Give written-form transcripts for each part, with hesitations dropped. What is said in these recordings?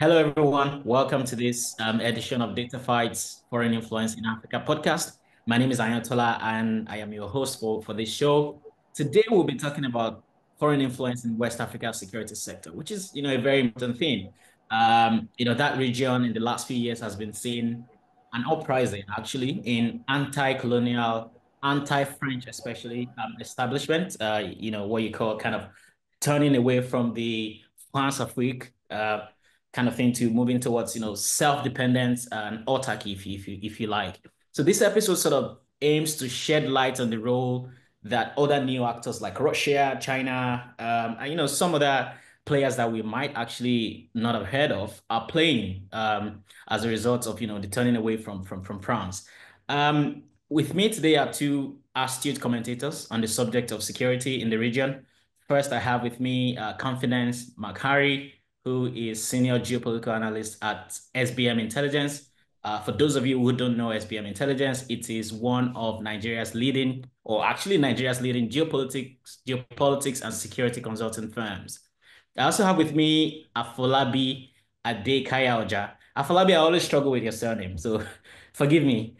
Hello, everyone. Welcome to this edition of Data Fights Foreign Influence in Africa podcast. My name is Ayatola, and I am your host for this show. Today, we'll be talking about foreign influence in West Africa security sector, which is, a very important thing. That region in the last few years has been seeing an uprising, actually, in anti-colonial, anti-French, especially establishment. What you call kind of turning away from the France Afrique. Kind of thing to moving towards self-dependence and autarky if you like. So this episode sort of aims to shed light on the role that other new actors like Russia, China, and some other players that we might actually not have heard of are playing as a result of the turning away from France. With me today are two astute commentators on the subject of security in the region. First, I have with me Confidence Makhari, who is senior geopolitical analyst at SBM Intelligence. For those of you who don't know SBM Intelligence, it is one of Nigeria's leading, or actually Nigeria's leading geopolitics and security consulting firms. I also have with me Afolabi Adekayaoja. Afolabi, I always struggle with your surname, so forgive me.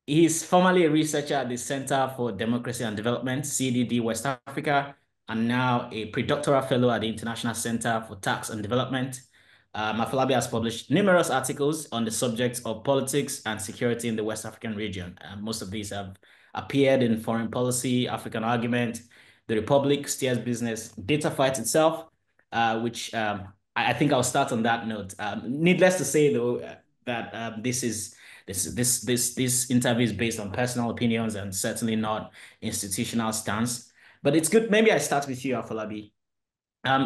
He's formerly a researcher at the Center for Democracy and Development, CDD West Africa, and now a predoctoral fellow at the International Center for Tax and Development. Mafalabi has published numerous articles on the subjects of politics and security in the West African region. Most of these have appeared in Foreign Policy, African Argument, The Republic, Steers Business, Data Fight itself, which I think I'll start on that note. Needless to say, though, that this interview is based on personal opinions and certainly not institutional stance. But it's good. Maybe I start with you, Afolabi.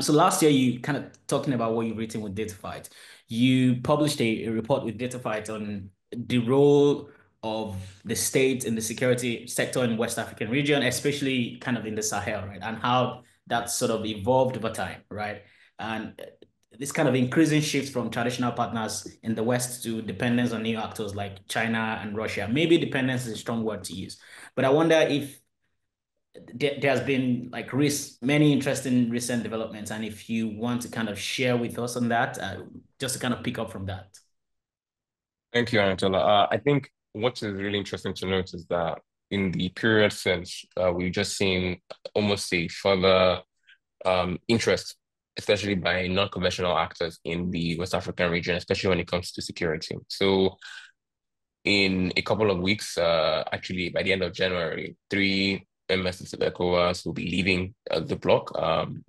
So last year, you kind of talking about what you've written with DataFight. You published a report with DataFight on the role of the state in the security sector in West African region, especially kind of in the Sahel, right? And how that sort of evolved over time, right? And this kind of increasing shift from traditional partners in the West to dependence on new actors like China and Russia. Maybe dependence is a strong word to use, but I wonder if there's been like many interesting recent developments, and if you want to kind of share with us on that, just to kind of pick up from that. Thank you, Angela. I think what is really interesting to note is that in the period since, we've just seen almost a further interest, especially by non-conventional actors in the West African region, especially when it comes to security. So in a couple of weeks, actually by the end of January, three members of ECOWAS will be leaving the bloc,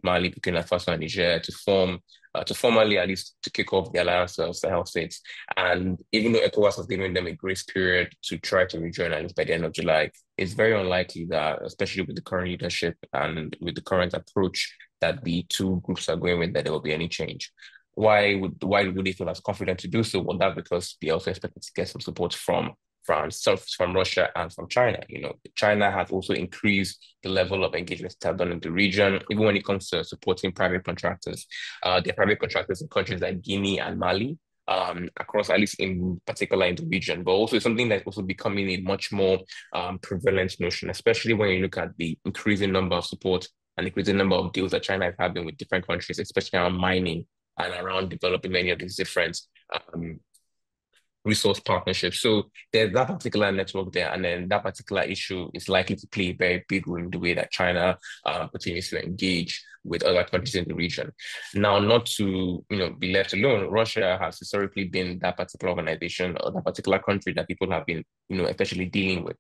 Mali, Burkina Faso, and Niger, to formally, at least, to kick off the alliance of Sahel states. And even though ECOWAS has given them a grace period to try to rejoin at least by the end of July, it's very unlikely that, especially with the current leadership and with the current approach that the two groups are going with, that there will be any change. Why would they feel as confident to do so? Well, that's because they also expected to get some support from France, so from Russia, and from China. China has also increased the level of engagement they have done in the region, even when it comes to supporting private contractors. They're private contractors in countries like Guinea and Mali, across, at least in particular, in the region, but also something that's also becoming a much more prevalent notion, especially when you look at the increasing number of support and increasing number of deals that China is having with different countries, especially around mining and around developing many of these different um, resource partnerships. So there's that particular network there, and then that particular issue is likely to play a very big role in the way that China continues to engage with other countries in the region. Now, not to be left alone, Russia has historically been that particular organization or that particular country that people have been especially dealing with.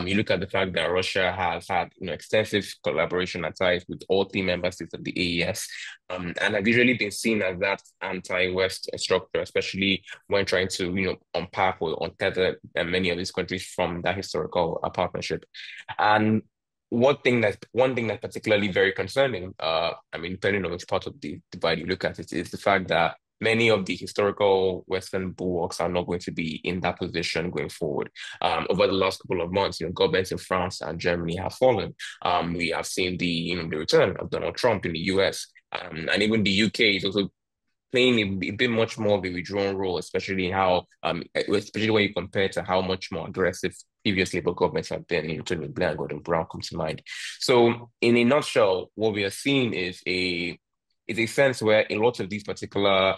You look at the fact that Russia has had extensive collaboration and ties with all three member states of the AES, and have usually been seen as that anti-West structure, especially when trying to unpack or untether many of these countries from that historical partnership. And one thing that's particularly very concerning, I mean, depending on which part of the divide you look at it, is the fact that many of the historical Western bulwarks are not going to be in that position going forward. Over the last couple of months, governments in France and Germany have fallen. We have seen the return of Donald Trump in the US, and even the UK is also playing a bit much more of a withdrawn role, especially especially when you compare to how much more aggressive previous Labour governments have been. Tony Blair and Gordon Brown come to mind. So, in a nutshell, what we are seeing is a it's a sense where a lot of these particular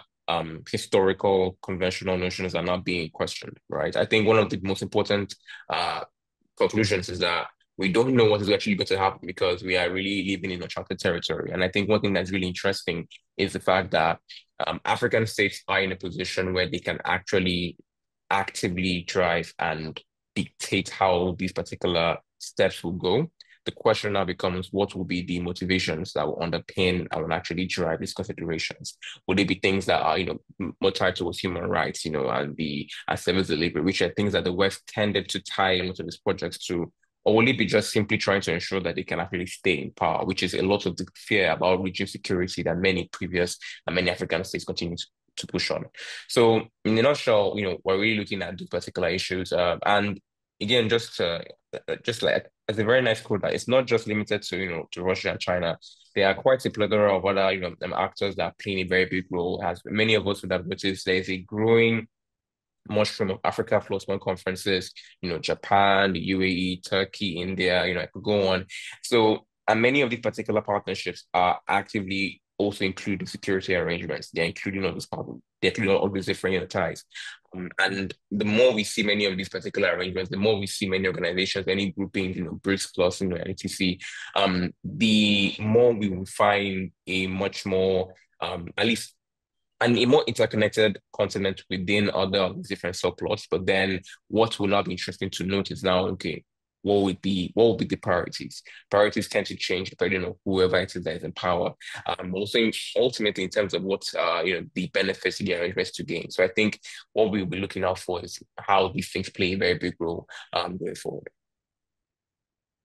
historical conventional notions are not being questioned, right? I think one of the most important uh, conclusions is that we don't know what is actually going to happen because we are really living in uncharted territory. And I think one thing that's really interesting is the fact that African states are in a position where they can actually actively drive and dictate how these particular steps will go. The question now becomes what will be the motivations that will underpin and will actually drive these considerations? Would it be things that are, more tied towards human rights, and the service delivery, which are things that the West tended to tie a lot of these projects to? Or will it be just simply trying to ensure that they can actually stay in power, which is a lot of the fear about regional security that many previous and many African states continue to push on. So in a nutshell, we're really looking at these particular issues. And again, just like as a very nice quote, that it's not just limited to to Russia and China. There are quite a plethora of other actors that are playing a very big role. As many of us would have noticed, there is a growing mushroom of Africa Plus One conferences, Japan, the UAE, Turkey, India, I could go on. So, and many of these particular partnerships are actively also including security arrangements. They're including all these partners, they're including all these different ties. And the more we see many of these particular arrangements, the more we see many organizations, any groupings, BRICS plus, NTC, the more we will find a much more, at least and a more interconnected continent within other different subplots. But then what will now be interesting to note is now, okay, what would be the priorities? Priorities tend to change depending on whoever it is that is in power. Also ultimately in terms of what the benefits the arrangements to gain. So I think what we'll be looking out for is how these things play a very big role going forward.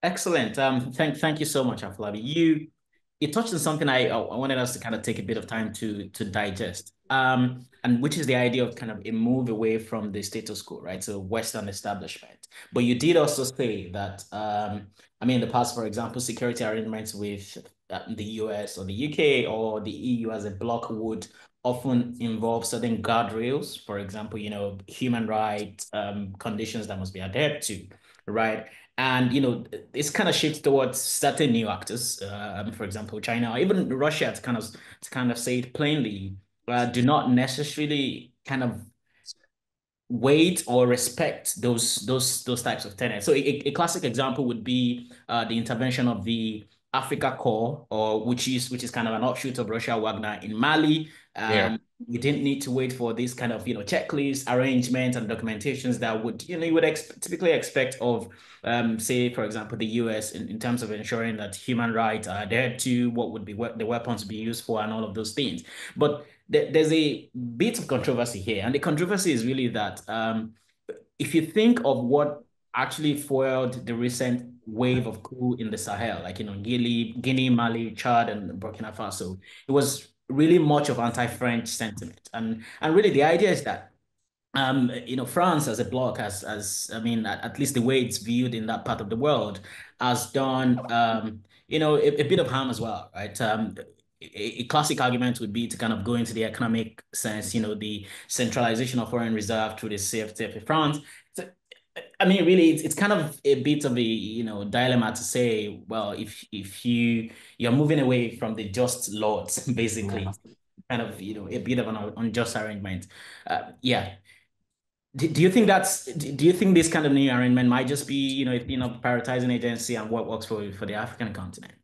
Excellent. Thank you so much, Afolabi. You touched on something I wanted us to kind of take a bit of time to digest. And which is the idea of kind of a move away from the status quo, right? So Western establishment. But you did also say that I mean in the past, for example, security arrangements with the US or the UK or the EU as a bloc would often involve certain guardrails, for example, human rights conditions that must be adhered to, right? And it's kind of shifts towards certain new actors, for example, China, or even Russia, to kind of say it plainly, do not necessarily kind of wait or respect those types of tenets. So a classic example would be the intervention of the Africa Corps, or which is kind of an offshoot of Russia Wagner in Mali. Yeah. We didn't need to wait for this kind of checklists, arrangements, and documentations that would you would typically expect of say for example the US in terms of ensuring that human rights are adhered to, what would be the weapons be used for, and all of those things. But there's a bit of controversy here, and the controversy is really that if you think of what actually foiled the recent wave of coup in the Sahel, like Guinea, Mali, Chad, and Burkina Faso, it was really much of anti-French sentiment, and really the idea is that France as a bloc as I mean, at least the way it's viewed in that part of the world, has done, a bit of harm as well, right? A classic argument would be to kind of go into the economic sense, the centralization of foreign reserve through the CFTF France. So, I mean, really, it's kind of a bit of a dilemma to say, well, if you're moving away from the just lords, basically, kind of a bit of an unjust arrangement. Yeah, do you think do you think this kind of new arrangement might just be, prioritizing agency and what works for the African continent?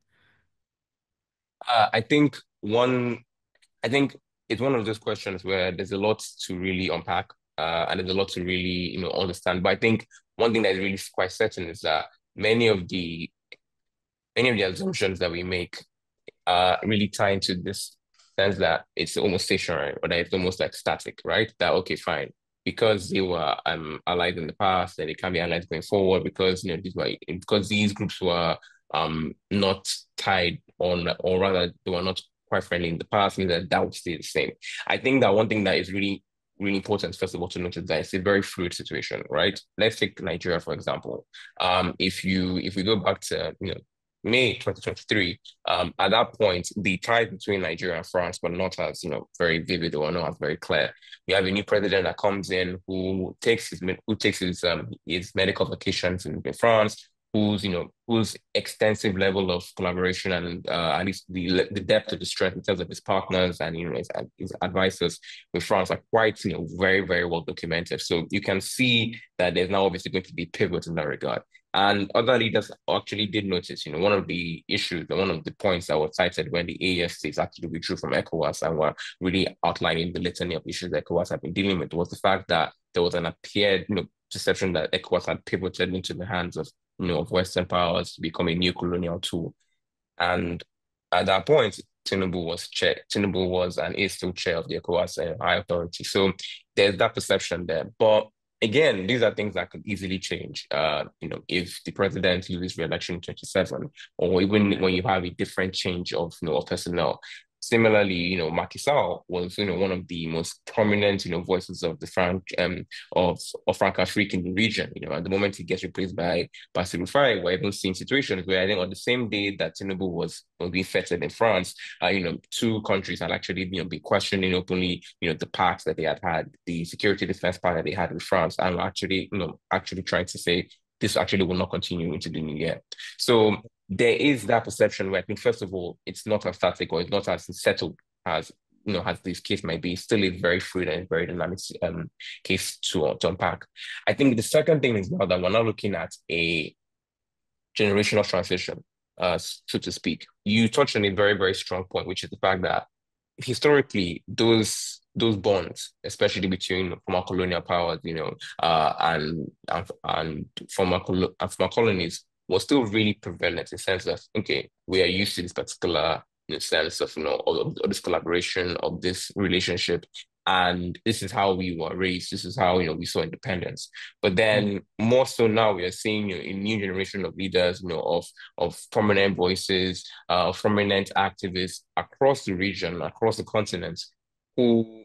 Uh, I think one I think it's one of those questions where there's a lot to really unpack, and there's a lot to really, understand. But I think one thing that is really quite certain is that many of the many of the assumptions that we make really tie into this sense that it's almost stationary or that it's almost like static, right? That okay, fine. Because they were allied in the past, then they can be allied going forward because because these groups were not tied on, or rather they were not quite friendly in the past, means that would stay the same. I think that one thing that is really really important, first of all, to notice that it's a very fluid situation, right? Let's take Nigeria, for example. If we go back to May 2023, at that point, the ties between Nigeria and France were not as, very vivid or not as very clear. We have a new president that comes in who takes his medical vacations in France, whose extensive level of collaboration and at least the depth of the strength in terms of his partners and his advisors with France are quite very very well documented. So you can see that there's now obviously going to be pivots in that regard. And other leaders actually did notice, one of the issues, one of the points that was cited when the AES states actually withdrew from ECOWAS and were really outlining the litany of issues that ECOWAS had been dealing with was the fact that there was an appeared, perception that ECOWAS had pivoted into the hands of, of Western powers to become a new colonial tool. And at that point, Tinubu was and is still chair of the ECOWAS High Authority. So there's that perception there. But again, these are things that could easily change. If the president loses re-election in 27, or even when you have a different change of, of personnel. Similarly, Macky Sall was, one of the most prominent, voices of the of Franco-African region. At the moment he gets replaced by Bassirou Faye, we're even seeing situations where I think on the same day that Tinubu was being feted in France, two countries had actually, been questioning openly, the pact that they had, the security defense pact that they had with France, and actually trying to say this actually will not continue into the new year. So there is that perception where I think, first of all, it's not as static or it's not as settled as as this case might be. Still a very fluid and very dynamic case to unpack. I think the second thing is now that we're now looking at a generational transition, so to speak. You touched on a very, very strong point, which is the fact that historically those bonds, especially between former colonial powers, and former colonies, was still really prevalent in the sense that okay, we are used to this particular sense of of this collaboration of this relationship. And this is how we were raised. This is how we saw independence. But then more so now we are seeing a new generation of leaders, of prominent voices, of prominent activists across the region, across the continent, who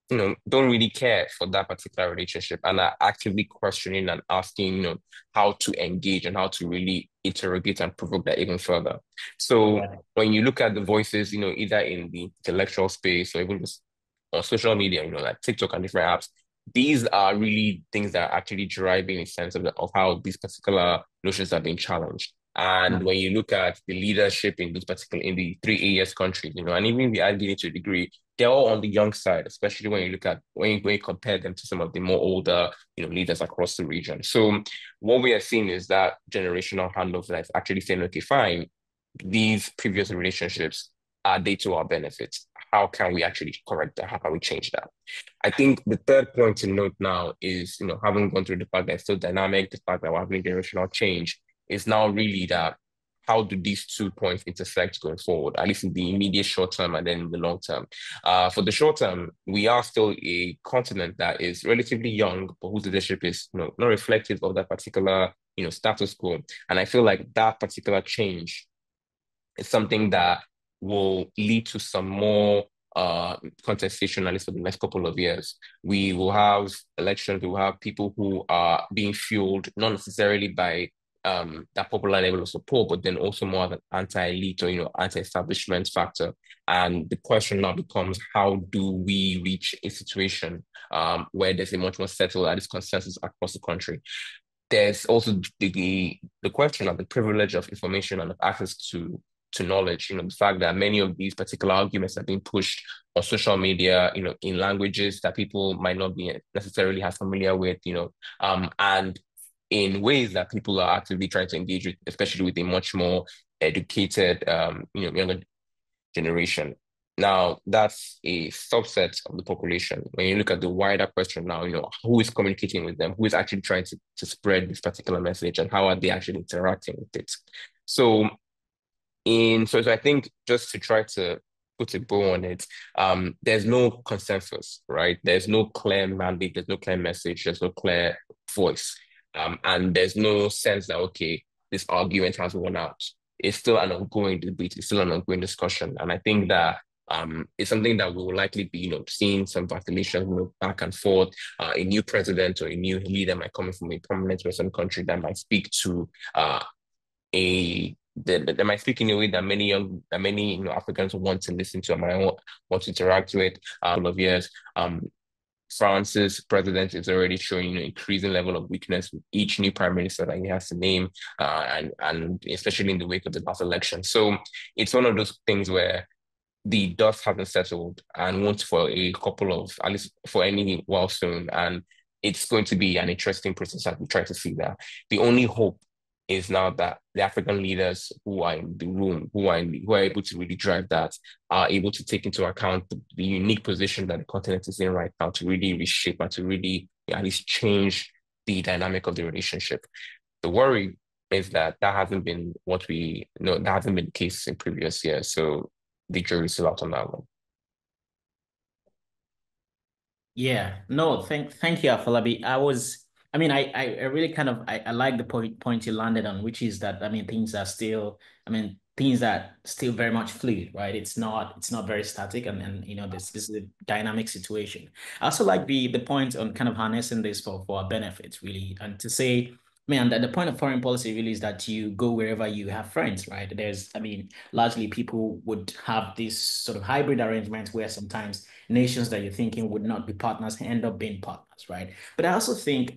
don't really care for that particular relationship and are actively questioning and asking, how to engage and how to really interrogate and provoke that even further. So Yeah. when you look at the voices, either in the intellectual space or even just on social media, like TikTok and different apps, these are really things that are actually driving a sense of how these particular notions are being challenged. And when you look at the leadership in in the three AES countries, and even the IBA to a degree, they're all on the young side, especially when you look at when you compare them to some of the more older, leaders across the region. So what we are seeing is that generational handoff that's actually saying, okay, fine, these previous relationships are they to our benefit? How can we actually correct that? How can we change that? I think the third point to note now is, having gone through the fact that it's so dynamic, the fact that we're having generational change is now really that how do these 2 points intersect going forward, at least in the immediate short term and then in the long term? For the short term, we are still a continent that is relatively young, but whose leadership is not reflective of that particular status quo. And I feel like that particular change is something that will lead to some more contestation, at least for the next couple of years. We will have elections, we will have people who are being fueled, not necessarily by that popular level of support, but then also more of an anti-elite or anti-establishment factor. And the question now becomes, how do we reach a situation where there's a much more settled at least consensus across the country? There's also the question of the privilege of information and of access to knowledge. The fact that many of these particular arguments are being pushed on social media, in languages that people might not be necessarily as familiar with, and in ways that people are actively trying to engage with, especially with a much more educated, younger generation. Now, that's a subset of the population. When you look at the wider question now, who is communicating with them, who is actually trying to spread this particular message, and how are they actually interacting with it? So, so I think just to try to put a bow on it, there's no consensus, right? There's no clear mandate, there's no clear message, there's no clear voice. And there's no sense that, okay, this argument has won out. It's still an ongoing debate, it's still an ongoing discussion. And I think that it's something that we will likely be, seeing some vacillation, back and forth. A new president or a new leader might come from a prominent Western country that might speak to they might speak in a way that many Africans want to listen to and might want to interact with. Of years. France's president is already showing, increasing level of weakness with each new prime minister that he has to name, and especially in the wake of the last election. So it's one of those things where the dust hasn't settled and won't for a couple of, at least for any while soon. And it's going to be an interesting process as we try to see that. The only hope is now that the African leaders who are in the room, who are able to really drive that, are able to take into account the unique position that the continent is in right now to really reshape and to really at least change the dynamic of the relationship. The worry is that that hasn't been what we know, that hasn't been the case in previous years. So the jury's still out on that one. Yeah, no, thank you, Afolabi. I mean, I really kind of I like the point you landed on, which is that I mean things are still very much fluid, right? It's not very static, and this is a dynamic situation. I also like the point on kind of harnessing this for our benefits, really, and to say. I mean, and the point of foreign policy really is that you go wherever you have friends, right? I mean, largely people would have this sort of hybrid arrangement where sometimes nations that you're thinking would not be partners end up being partners, right? But I also think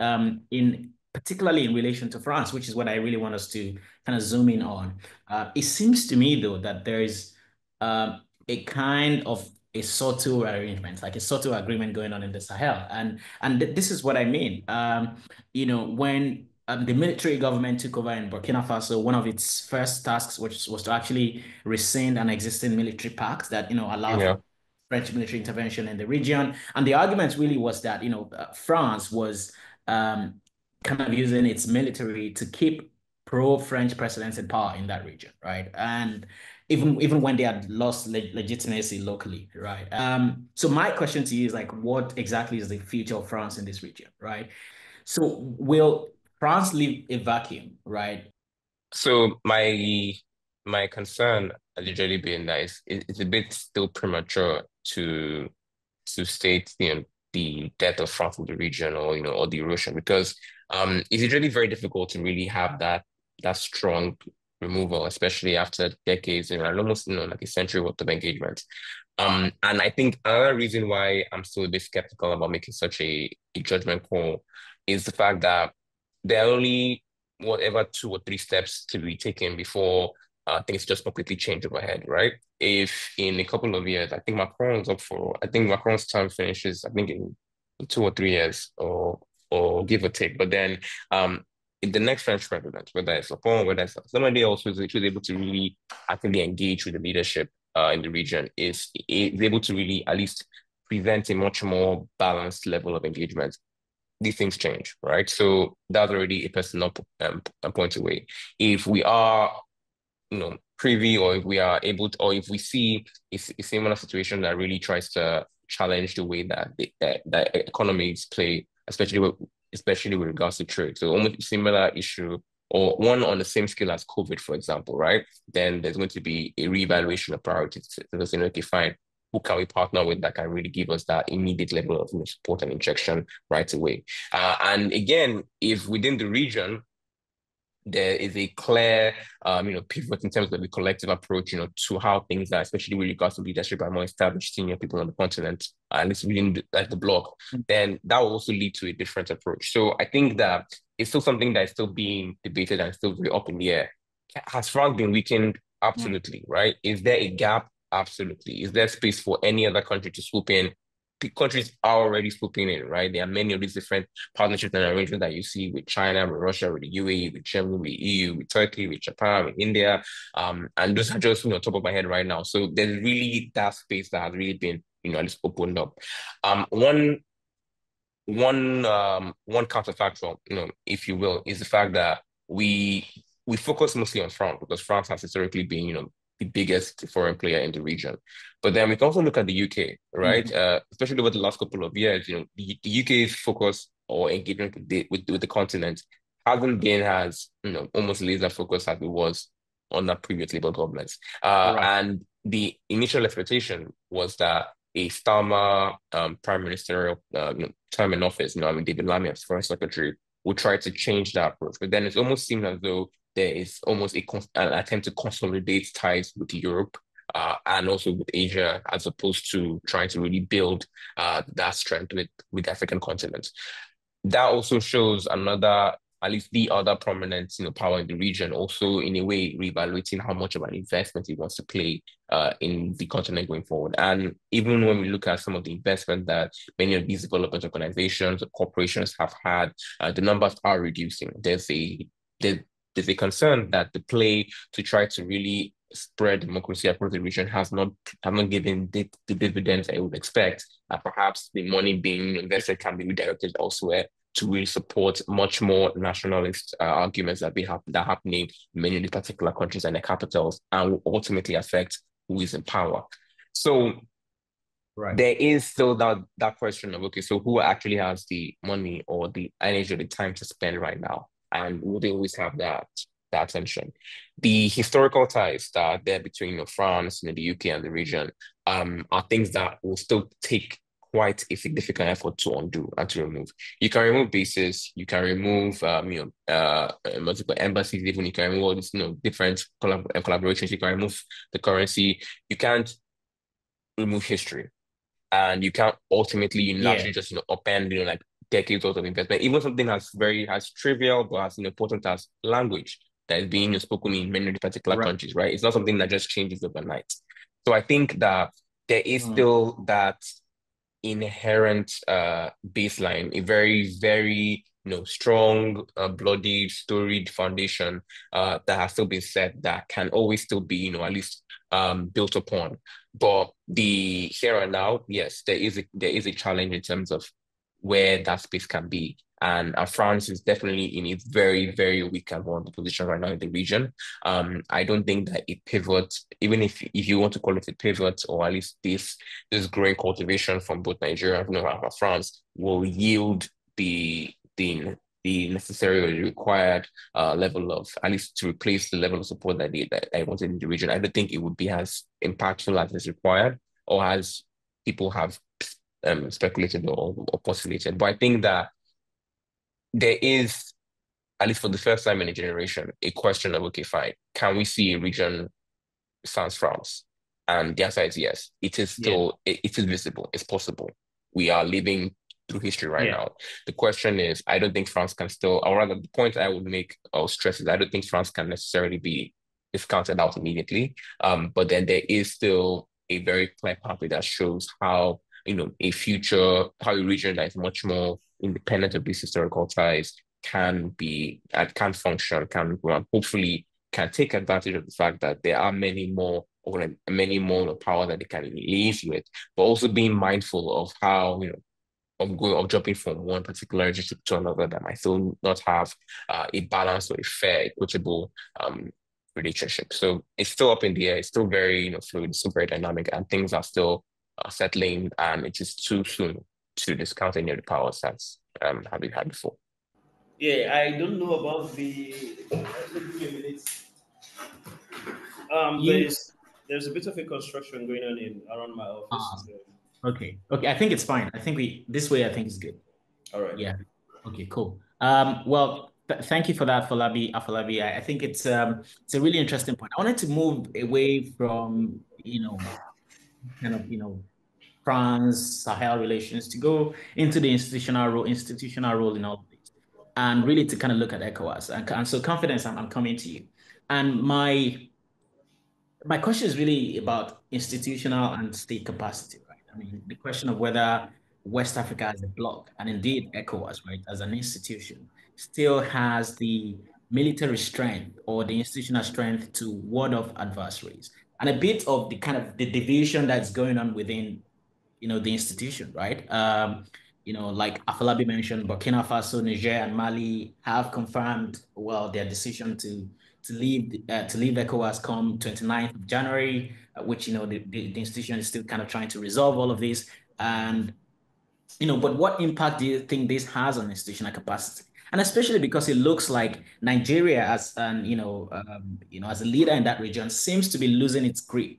in particularly in relation to France, which is what I really want us to kind of zoom in on, it seems to me though that there is a kind of a subtle arrangement, like a subtle agreement going on in the Sahel, and this is what I mean. When the military government took over in Burkina Faso, one of its first tasks was to actually rescind an existing military pact that allowed for Yeah. French military intervention in the region. And the argument really was that, France was um, kind of using its military to keep pro-French presidents in power in that region, right? And even when they had lost legitimacy locally, right? So my question to you is like, what exactly is the future of France in this region, right? So will France leave a vacuum, right? So my concern has usually been that it's a bit still premature to state, the death of France in the region, or or the erosion, because it's usually very difficult to really have that strong removal, especially after decades, and almost like a century worth of engagement. And I think another reason why I'm still a bit skeptical about making such a judgment call is the fact that there are only whatever two or three steps to be taken before things just completely change overhead, right? If in a couple of years, I think Macron's term finishes, I think in 2 or 3 years, or give or take. But then in the next French president, whether it's Macron, whether it's somebody else who's able to really actively engage with the leadership in the region, is able to really at least present a much more balanced level of engagement. These things change, right? So that's already a personal point away. If we are, privy, or if we are able to, or if we see a similar situation that really tries to challenge the way that economies play, especially with regards to trade. So almost a similar issue, or one on the same scale as COVID, for example, right? Then there's going to be a reevaluation of priorities to say, okay, fine, who can we partner with that can really give us that immediate level of support and injection right away? And again, if within the region there is a clear, pivot in terms of the collective approach, to how things are, especially with regards to leadership by more established senior people on the continent, and it's within the bloc, then that will also lead to a different approach. So I think that it's still something that is still being debated and still very up in the air. Has France been weakened? Mm. Absolutely, right? Is there a gap? Absolutely. Is there space for any other country to swoop in? The countries are already swooping in, right? There are many of these different partnerships and arrangements that you see with China, with Russia, with the UAE, with Germany, with EU, with Turkey, with Japan, with India. And those are just, top of my head right now. So there's really that space that has really been, at least opened up. One one counterfactual, if you will, is the fact that we focus mostly on France because France has historically been, the biggest foreign player in the region. But then we can also look at the UK, right? Mhm. Especially over the last couple of years, the UK's focus or engagement with the continent hasn't been as, almost laser focused as it was on that previous Labour government. Right. And the initial expectation was that a Starmer prime ministerial term in office, David Lammy as foreign secretary, would try to change that approach. But then it almost seemed as though there is almost an attempt to consolidate ties with Europe and also with Asia, as opposed to trying to really build that strength with the African continent. That also shows another, at least the other prominent, power in the region, also in a way reevaluating how much of an investment it wants to play in the continent going forward. And even when we look at some of the investment that many of these development organizations or corporations have had, the numbers are reducing. There, there's a concern that the play to try to really spread democracy across the region have not given the dividends I would expect. Perhaps the money being invested can be redirected elsewhere to really support much more nationalist arguments that are happening in many of the particular countries and their capitals, and will ultimately affect who is in power. So Right. there is still that question of, okay, so who actually has the money or the energy or the time to spend right now, and will they always have that tension? The historical ties that are there between, France, the UK, and the region, are things that will still take quite a significant effort to undo and to remove. You can remove bases, you can remove multiple embassies, even you can remove all these, different collaborations, you can remove the currency. You can't remove history, and you can't ultimately Yeah. unilaterally just upend like decades worth of investment. Even something as trivial but as important as language that is being spoken in many particular Right. countries, right? It's not something that just changes overnight. So I think that there is Mm. still that inherent baseline, a very, very strong, bloodied, storied foundation that has still been set that can always still be, at least built upon. But the here and now, yes, there is a challenge in terms of where that space can be. And France is definitely in a very, very weak and vulnerable position right now in the region. I don't think that a pivot, even if you want to call it a pivot, or at least this growing cultivation from both Nigeria and France, will yield the necessary or the required level of, at least to replace the level of support that I wanted in the region. I don't think it would be as impactful as is required, or as people have speculated or postulated. But I think that there is, at least for the first time in a generation, a question of, okay, fine, can we see a region sans France? And the answer is yes. It is Yeah. still, it is visible, it's possible. We are living through history right Yeah. now. The question is, I don't think France can still, or rather, the point I would make or stress is, I don't think France can necessarily be discounted out immediately. But then there is still a very clear pathway that shows how, how a region that is much more independent of these historical ties can be, can function, can grow, and hopefully can take advantage of the fact that there are many more power that they can liaise with, but also being mindful of how, of jumping from one particular relationship to another that might still not have a balanced or a fair, equitable relationship. So it's still up in the air. It's still very, fluid. It's still very dynamic, and things are still settling. And it is too soon to discount any of the powers that's have been had before. Yeah, I don't know about the. Let me give you a minute. You There's a bit of a construction going on in around my office. So, okay. Okay. I think it's fine. I think this way I think is good. all right. Yeah. Okay, cool. Well, thank you for that, Afolabi. I think it's a really interesting point. I wanted to move away from, kind of, France, Sahel relations to go into the institutional role in all of this, and really to kind of look at ECOWAS. And so confidence, I'm coming to you. And my question is really about institutional and state capacity, right? I mean, the question of whether West Africa as a bloc, and indeed ECOWAS, right, as an institution, still has the military strength or the institutional strength to ward off adversaries, and a bit of the kind of the division that's going on within, the institution, right? Like Afalabi mentioned, Burkina Faso, Niger, and Mali have confirmed, well, their decision to leave ECOWAS come 29th of January, which the institution is still kind of trying to resolve all of this. And but what impact do you think this has on institutional capacity? And especially because it looks like Nigeria as a leader in that region seems to be losing its grip,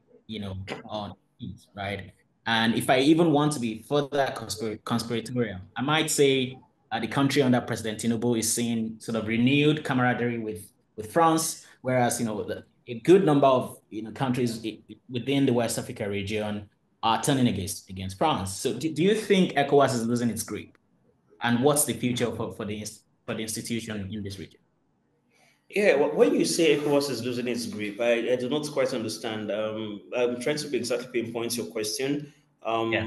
on peace, right? And if I even want to be further conspiratorial, I might say the country under President Tinubu is seeing sort of renewed camaraderie with France, whereas a good number of countries within the West Africa region are turning against France. So do you think ECOWAS is losing its grip? And what's the future for the institution in this region? Yeah, when you say ECOWAS is losing its grip, I do not quite understand. I'm trying to exactly pinpoint your question. Yeah.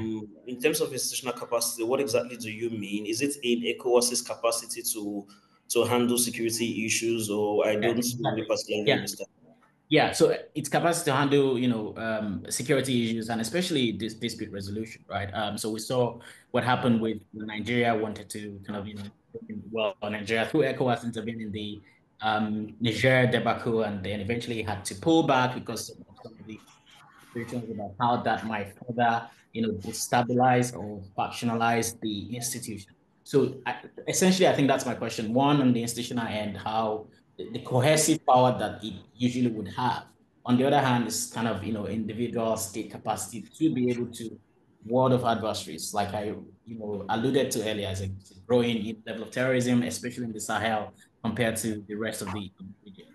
In terms of institutional capacity, what exactly do you mean? Is it in ECOWAS's capacity to handle security issues, or I Yeah, don't really exactly. particularly Yeah. understand? Yeah, so its capacity to handle, security issues and especially this dispute resolution, right? So we saw what happened with Nigeria wanted to kind of, well, Nigeria through ECOWAS intervened in the Niger debacle and then eventually had to pull back because of some of the considerations about how that might further, destabilize or factionalize the institution. So essentially, I think that's my question. One, on the institutional end, how the cohesive power that it usually would have. On the other hand, is kind of, individual state capacity to be able to ward off adversaries, like I, alluded to earlier, as a growing level of terrorism, especially in the Sahel, compared to the rest of the region.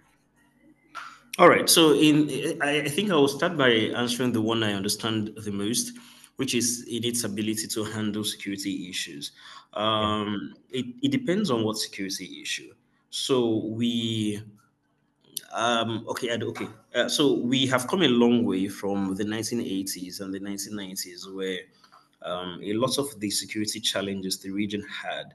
All right. So I think I will start by answering the one I understand the most, which is in its ability to handle security issues. Yeah. It depends on what security issue. So okay. So we have come a long way from the 1980s and the 1990s, where a lot of the security challenges the region had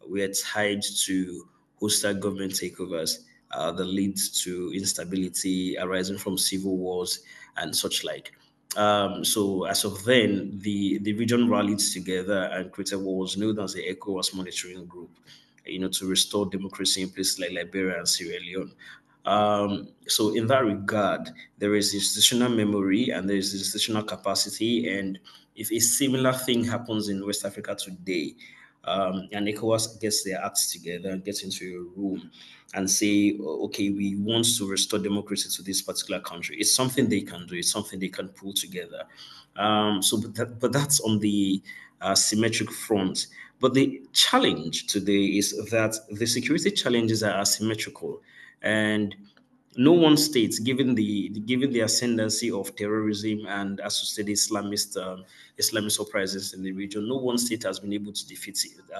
were tied to hostile government takeovers that lead to instability arising from civil wars and such like. So as of then, the region rallied together and created what was known as the ECOWAS monitoring group, to restore democracy in places like Liberia and Sierra Leone. So in that regard, there is institutional memory and there is institutional capacity. And if a similar thing happens in West Africa today, and ECOWAS gets their acts together and gets into a room and say, okay, we want to restore democracy to this particular country. It's something they can do. It's something they can pull together. But that's on the symmetric front. But the challenge today is that the security challenges are asymmetrical, and no one state, given the ascendancy of terrorism and associated Islamist uprisings in the region, no one state has been able to defeat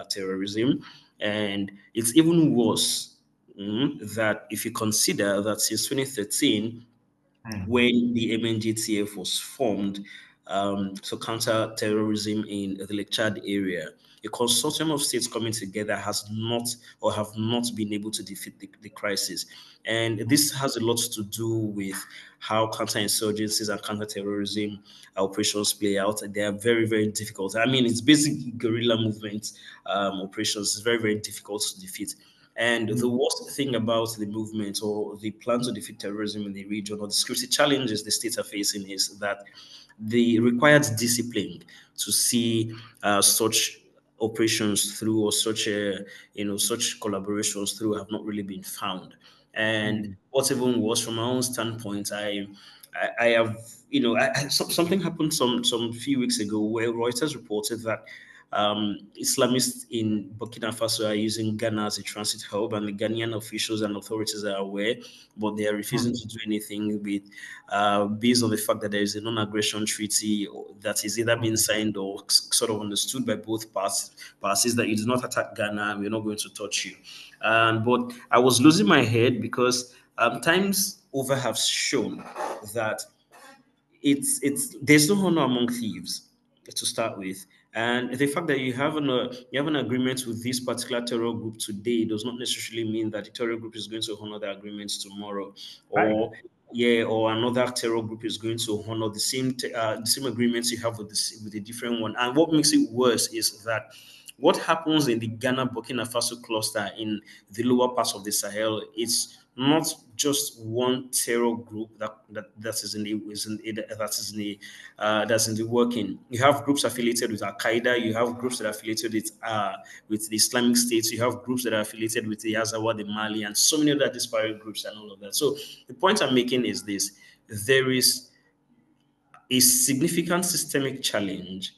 terrorism, and it's even worse. That if you consider that since 2013, Mm. when the MNGTF was formed to counter terrorism in the Lake Chad area, a consortium of states coming together has not or have not been able to defeat the crisis. And this has a lot to do with how counterinsurgencies and counterterrorism operations play out. They are very, very difficult. I mean, it's basically guerrilla movement operations. It's very, very difficult to defeat. And the Mm. worst thing about the movement or the plan to defeat terrorism in the region or the security challenges the states are facing is that the required discipline to see such operations through or such collaborations through have not really been found. And Mm. what's even worse from my own standpoint, I have something happened some few weeks ago where Reuters reported that Islamists in Burkina Faso are using Ghana as a transit hub, and the Ghanaian officials and authorities are aware, but they are refusing Mm. to do anything with, based on the fact that there is a non-aggression treaty that is either being signed or sort of understood by both parties that you do not attack Ghana, we're not going to touch you. But I was losing my head because times over have shown that it's there's no honor among thieves to start with, and the fact that you have an agreement with this particular terror group today does not necessarily mean that the terror group is going to honor the agreements tomorrow, Right. or yeah, or another terror group is going to honor the same agreements you have with a different one. And what makes it worse is that what happens in the Ghana Burkina Faso cluster in the lower parts of the Sahel is not just one terror group that is in the that's in the working. You have groups affiliated with Al Qaeda. You have groups that are affiliated with the Islamic States. You have groups that are affiliated with the Azawad, the Mali, and so many other disparate groups and all of that. So the point I'm making is this: there is a significant systemic challenge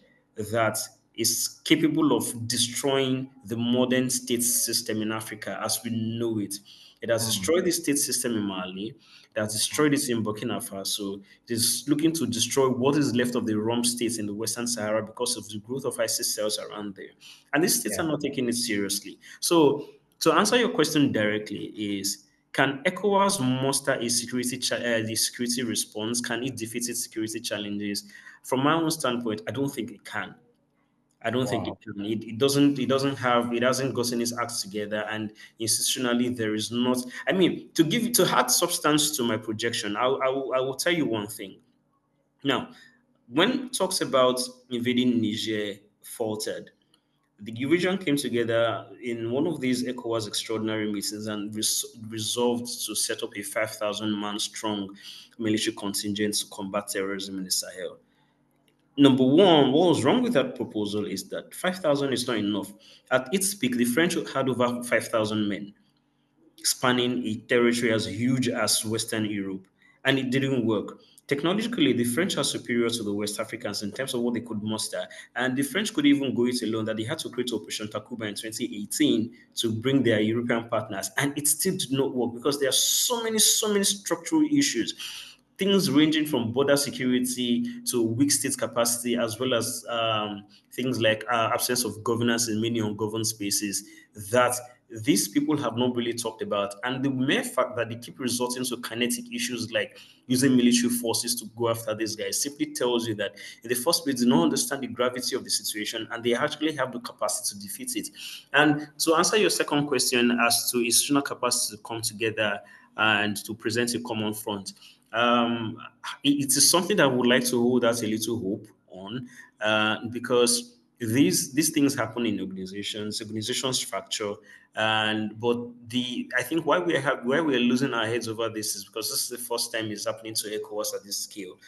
that is capable of destroying the modern state system in Africa as we know it. It has Mm. destroyed the state system in Mali. It has destroyed it in Burkina Faso. It is looking to destroy what is left of the Rom states in the Western Sahara because of the growth of ISIS cells around there. And these states are Yeah. not taking it seriously. So, to answer your question directly, is can ECOWAS muster a the security response? Can it defeat its security challenges? From my own standpoint, I don't think it can. I don't think it Wow. can. It hasn't gotten its acts together, and institutionally there is not. I mean, to add substance to my projection, I will tell you one thing. Now, when it talks about invading Niger faltered, the region came together in one of these ECOWAS extraordinary meetings and resolved to set up a 5,000 man strong military contingent to combat terrorism in the Sahel. Number one, what was wrong with that proposal is that 5,000 is not enough. At its peak, the French had over 5,000 men spanning a territory as huge as Western Europe, and it didn't work. Technologically, the French are superior to the West Africans in terms of what they could muster, and the French could even go it alone. That they had to create Operation Takuba in 2018 to bring their European partners, and it still did not work because there are so many structural issues, things ranging from border security to weak state capacity, as well as things like absence of governance in many ungoverned spaces that these people have not really talked about. And the mere fact that they keep resorting to kinetic issues like using military forces to go after these guys simply tells you that, in the first place, they don't understand the gravity of the situation and they actually have the capacity to defeat it. And to answer your second question as to institutional capacity to come together and to present a common front, it is something that I would like to hold out a little hope on, because these things happen in organizations fracture, and but the I think why we're losing our heads over this is because this is the first time it's happening to ECOWAS at this scale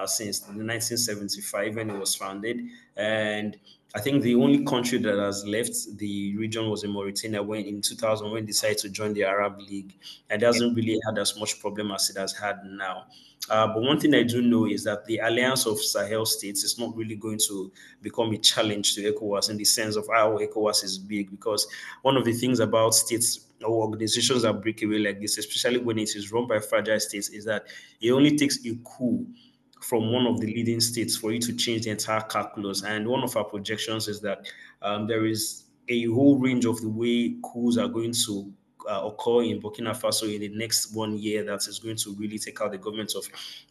since the 1975 when it was founded. And I think the only country that has left the region was in Mauritania when in 2000 when it decided to join the Arab League. And it hasn't really had as much problem as it has had now. But one thing I do know is that the alliance of Sahel states is not really going to become a challenge to ECOWAS in the sense of how ECOWAS is big, because one of the things about states or organizations that break away like this, especially when it is run by fragile states, is that it only takes a coup from one of the leading states for you to change the entire calculus. And one of our projections is that there is a whole range of the way coups are going to occur in Burkina Faso in the next 1 year that is going to really take out the government of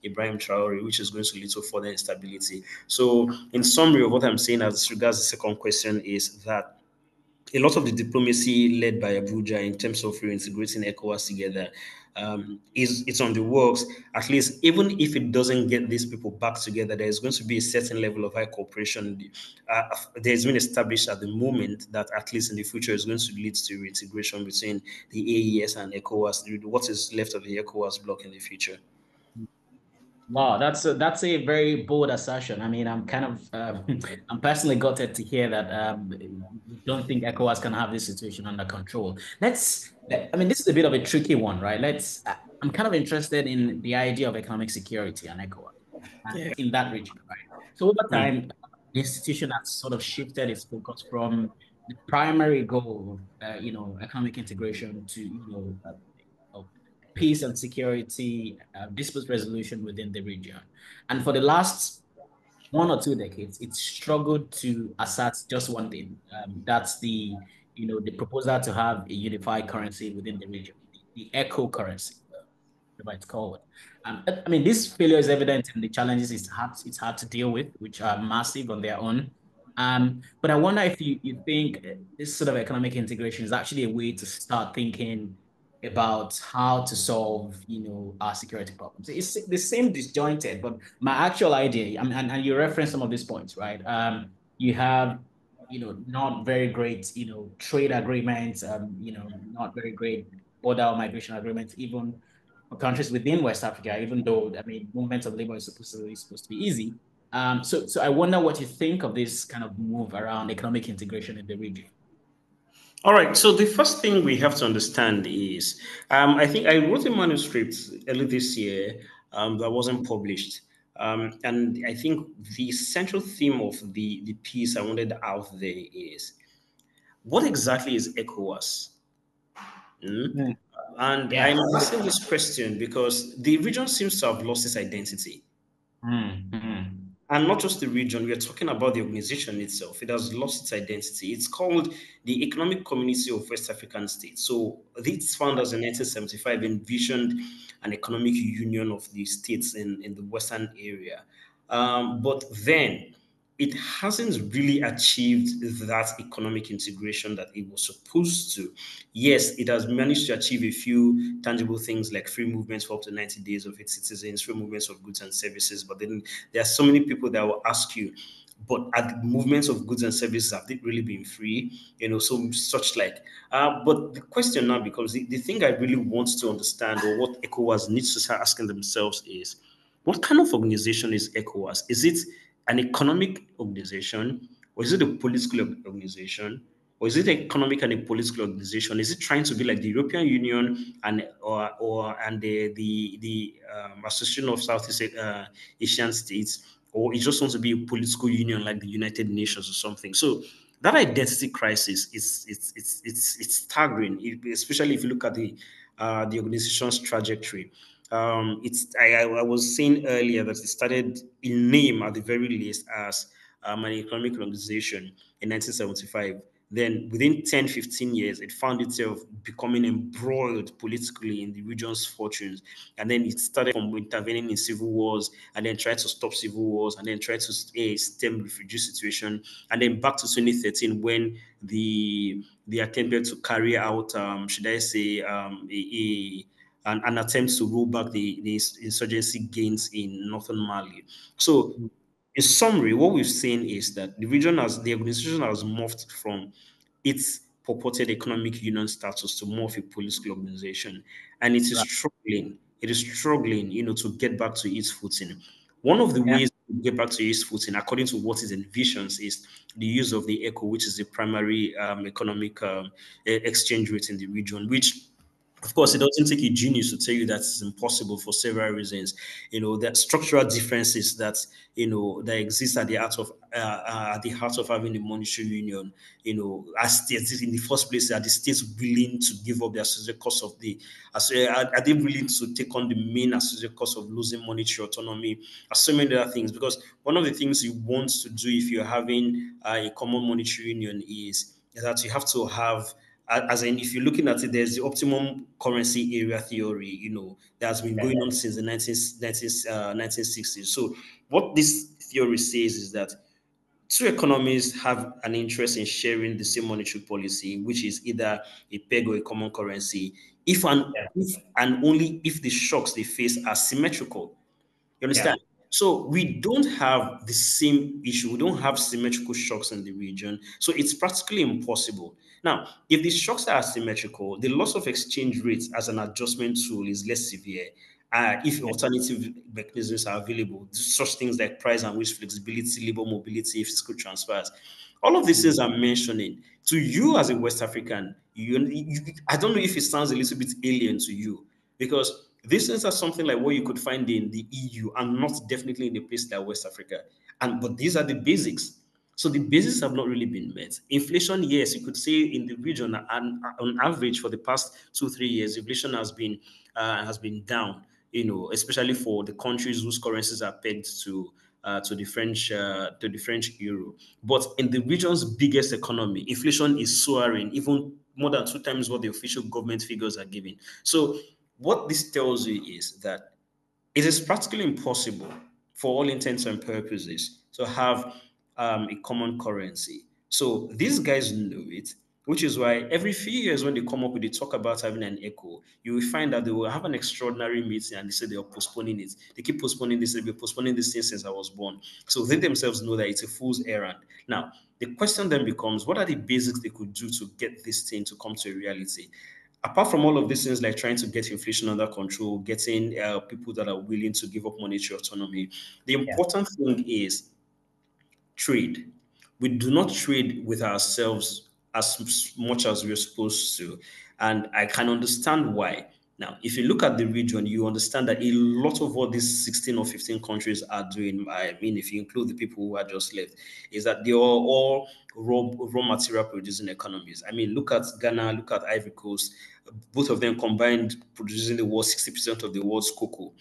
Ibrahim Traore, which is going to lead to further instability. So, in summary of what I'm saying as regards the second question is that a lot of the diplomacy led by Abuja in terms of reintegrating ECOWAS together is it's on the works. At least, even if it doesn't get these people back together, there is going to be a certain level of high cooperation. There's been established at the moment that at least in the future is going to lead to reintegration between the AES and ECOWAS. What is left of the ECOWAS bloc in the future? Wow, that's a very bold assertion. I mean, I'm kind of I'm personally gutted to hear that you don't think ECOWAS can have this situation under control. I mean, this is a bit of a tricky one, right? I'm kind of interested in the idea of economic security and ECOWAS Yeah. in that region, right? So over Mm. time, the institution has sort of shifted its focus from the primary goal of, economic integration to, of peace and security, dispute resolution within the region. And for the last 1 or 2 decades, it's struggled to assert just one thing. That's the proposal to have a unified currency within the region, the eco currency, whatever it's called. I mean, this failure is evident in the challenges it's hard to deal with, which are massive on their own. But I wonder if you think this sort of economic integration is actually a way to start thinking about how to solve, our security problems. It's the same disjointed, but my actual idea, and you reference some of these points, right? You have, not very great, trade agreements, not very great border or migration agreements, even for countries within West Africa, even though, I mean, movement of labor is supposed to be easy. So I wonder what you think of this kind of move around economic integration in the region. All right. So the first thing we have to understand is, I think I wrote a manuscript early this year that wasn't published, and I think the central theme of the piece I wanted out there is what exactly is ECOWAS? Mm. Mm. And Yeah. I'm asking this question because the region seems to have lost its identity. Mm. Mm. And not just the region, we are talking about the organization itself. It has lost its identity. It's called the Economic Community of West African States. So, its founders in 1975 envisioned an economic union of the states in the Western area. But then it hasn't really achieved that economic integration that it was supposed to. Yes, it has managed to achieve a few tangible things like free movements for up to 90 days of its citizens, free movements of goods and services. But then there are so many people that will ask you, but are the movements of goods and services, have they really been free? So such like. But the question now becomes the thing I really want to understand, or what ECOWAS needs to start asking themselves is, what kind of organization is ECOWAS? Is it an economic organization, or is it a political organization, or is it economic and a political organization? Is it trying to be like the European Union and and the Association of Southeast Asian States, or it just wants to be a political union like the United Nations or something? So that identity crisis is it's staggering, especially if you look at the organization's trajectory. I was saying earlier that it started in name at the very least as an economic organization in 1975. Then within 10, 15 years, it found itself becoming embroiled politically in the region's fortunes. And then it started from intervening in civil wars and then tried to stop civil wars and then tried to stem refugee situation. And then back to 2013 when the attempted to carry out, should I say, an attempt to roll back the insurgency gains in northern Mali. So, in summary, what we've seen is that the organization has morphed from its purported economic union status to more of a political organization, and it is Right. struggling. It is struggling, to get back to its footing. One of the Yeah. ways to get back to its footing, according to what it envisions, is the use of the ECO, which is the primary economic exchange rate in the region, which of course, it doesn't take a genius to tell you that it's impossible for several reasons. That structural differences that exist at the heart of having a monetary union. As states in the first place, are the states willing to give up the associated cost of are they willing to take on the main associated cost of losing monetary autonomy? So many other things. Because one of the things you want to do if you're having a common monetary union is that you have to have, as in, if you're looking at it, there's the optimum currency area theory, that's been going on since the 1960s. So, what this theory says is that two economies have an interest in sharing the same monetary policy, which is either a peg or a common currency, Yeah. if and only if the shocks they face are symmetrical. You Yeah. understand? So we don't have the same issue. We don't have symmetrical shocks in the region. So it's practically impossible. Now, if the shocks are symmetrical, the loss of exchange rates as an adjustment tool is less severe. If Yeah. alternative mechanisms are available, such things like price and wage flexibility, labor mobility, fiscal transfers, all of these things I'm mentioning to you as a West African, I don't know if it sounds a little bit alien to you, because these things are something like what you could find in the EU and not definitely in a place like West Africa. But these are the basics. So the basics have not really been met. Inflation, yes, you could say in the region, and on average for the past 2 3 years, inflation has been down. Especially for the countries whose currencies are pegged to the French euro. But in the region's biggest economy, inflation is soaring, even more than two times what the official government figures are giving. So what this tells you is that it is practically impossible for all intents and purposes to have a common currency. So these guys know it, which is why every few years when they come up with the talk about having an echo, you will find that they will have an extraordinary meeting and they say they are postponing it. They keep postponing this, they've been postponing this thing since I was born. So they themselves know that it's a fool's errand. Now, the question then becomes, what are the basics they could do to get this thing to come to a reality? Apart from all of these things like trying to get inflation under control, getting people that are willing to give up monetary autonomy, the Yeah. important thing is trade. We do not trade with ourselves as much as we're supposed to. And I can understand why. Now, if you look at the region, you understand that a lot of what these 16 or 15 countries are doing, I mean, if you include the people who are just left, is that they are all raw material producing economies. I mean, look at Ghana, look at Ivory Coast, both of them combined producing the world 60% of the world's cocoa,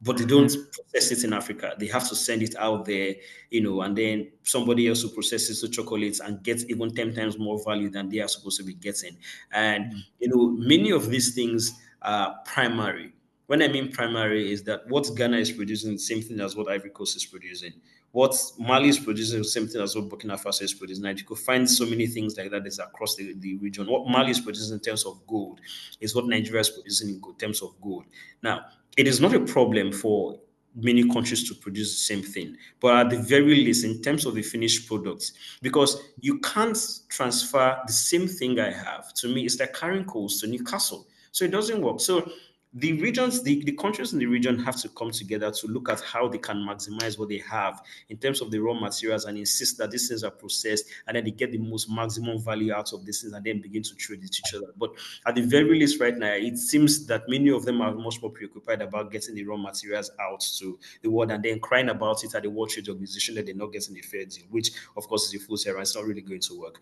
but they don't process it in Africa. They have to send it out there, and then somebody else who processes the chocolates and gets even 10 times more value than they are supposed to be getting. And, many of these things are primary. When I mean primary, is that what Ghana is producing, the same thing as what Ivory Coast is producing. What Mali is producing, the same thing as what Burkina Faso is producing. And you could find so many things like that that's across the region. What Mali is producing in terms of gold is what Nigeria is producing in terms of gold. Now, it is not a problem for many countries to produce the same thing, but at the very least, in terms of the finished products, because you can't transfer the same thing I have. To me, it's like carrying coals to Newcastle. So it doesn't work. So the regions, the countries in the region have to come together to look at how they can maximize what they have in terms of the raw materials and insist that these things are processed and then they get the most maximum value out of these things and then begin to trade it to each other. But at the very least, right now, it seems that many of them are much more preoccupied about getting the raw materials out to the world and then crying about it at the World Trade Organization that they're not getting a fair deal, which of course is a fool's errand. It's not really going to work.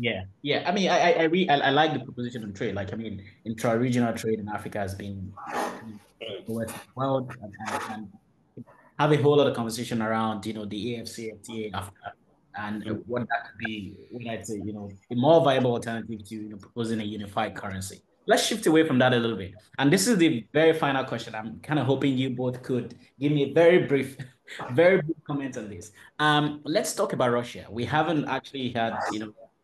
Yeah, yeah. I mean, I like the proposition on trade. Like, I mean, intra-regional trade in Africa has been the Western world, and have a whole lot of conversation around, the AFCFTA after, and what that could be, what I'd say, a more viable alternative to, proposing a unified currency. Let's shift away from that a little bit. And this is the very final question. I'm kind of hoping you both could give me a very brief, very brief comment on this. Let's talk about Russia. We haven't actually had,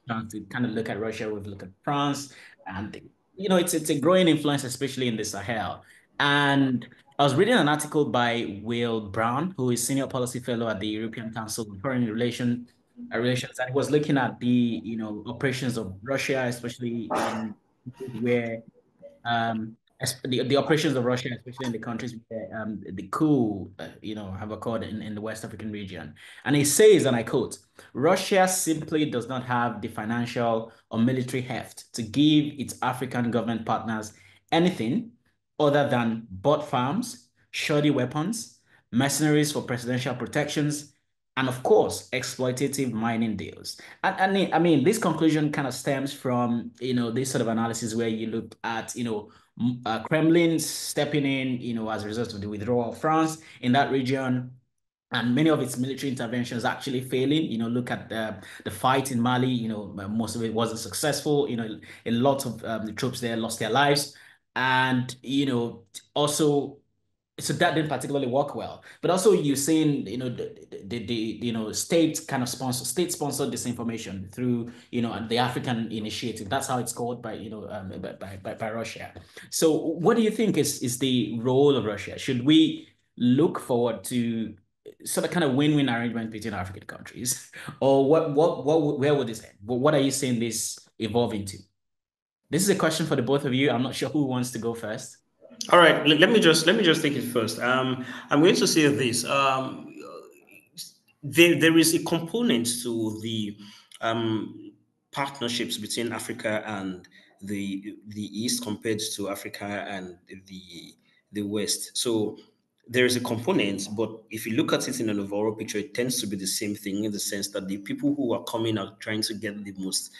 chance to kind of look at Russia. We've looked at France, and it's a growing influence, especially in the Sahel. And I was reading an article by Will Brown, who is senior policy fellow at the European Council on Foreign Relations, and he was looking at the operations of Russia, especially in where the operations of Russia, especially in the countries where the coup, have occurred in the West African region. And he says, and I quote, Russia simply does not have the financial or military heft to give its African government partners anything other than bought farms, shoddy weapons, mercenaries for presidential protections, and of course, exploitative mining deals. And I mean, this conclusion kind of stems from, this sort of analysis where you look at, Kremlin stepping in, as a result of the withdrawal of France in that region, and many of its military interventions actually failing. Look at the fight in Mali. Most of it wasn't successful. A lot of the troops there lost their lives, and also so that didn't particularly work well. But also you're saying, the state sponsored disinformation through, the African Initiative. That's how it's called by, by Russia. So what do you think is the role of Russia? Should we look forward to sort of kind of win-win arrangement between African countries? Or where would this end? What are you saying this evolve into? This is a question for the both of you. I'm not sure who wants to go first. All right, let me just take it first. I'm going to say this. There is a component to the partnerships between Africa and the East compared to Africa and the West. So there is a component, but if you look at it in an overall picture, it tends to be the same thing in the sense that the people who are coming are trying to get the most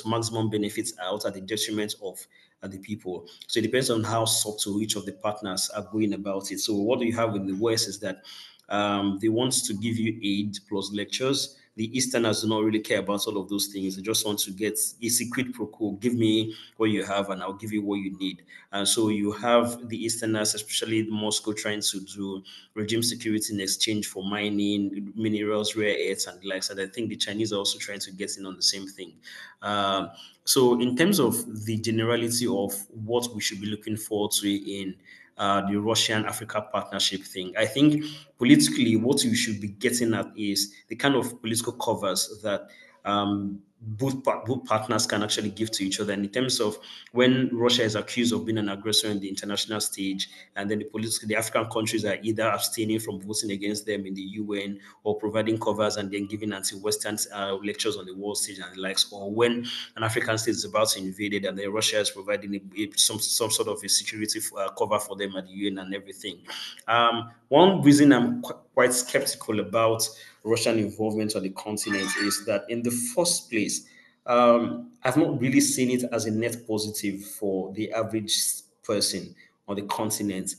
maximum benefits out at the detriment of the people. So it depends on how subtle each of the partners are going about it. So what you have in the West is that they want to give you aid plus lectures. The Easterners do not really care about all of those things. They just want to get it's a quid pro quo. Give me what you have, and I'll give you what you need. And so you have the Easterners, especially Moscow, trying to do regime security in exchange for mining, minerals, rare earths, and the likes. And I think the Chinese are also trying to get in on the same thing. So, in terms of the generality of what we should be looking forward to in the Russian Africa partnership thing, I think politically, what you should be getting at is the kind of political covers that both partners can actually give to each other. And in terms of when Russia is accused of being an aggressor in the international stage, and then the African countries are either abstaining from voting against them in the UN or providing covers and then giving anti-Western lectures on the world stage and the likes, or when an African state is about to invade it and then Russia is providing some sort of a security cover for them at the UN and everything. One reason I'm quite skeptical about Russian involvement on the continent is that, in the first place, I've not really seen it as a net positive for the average person on the continent.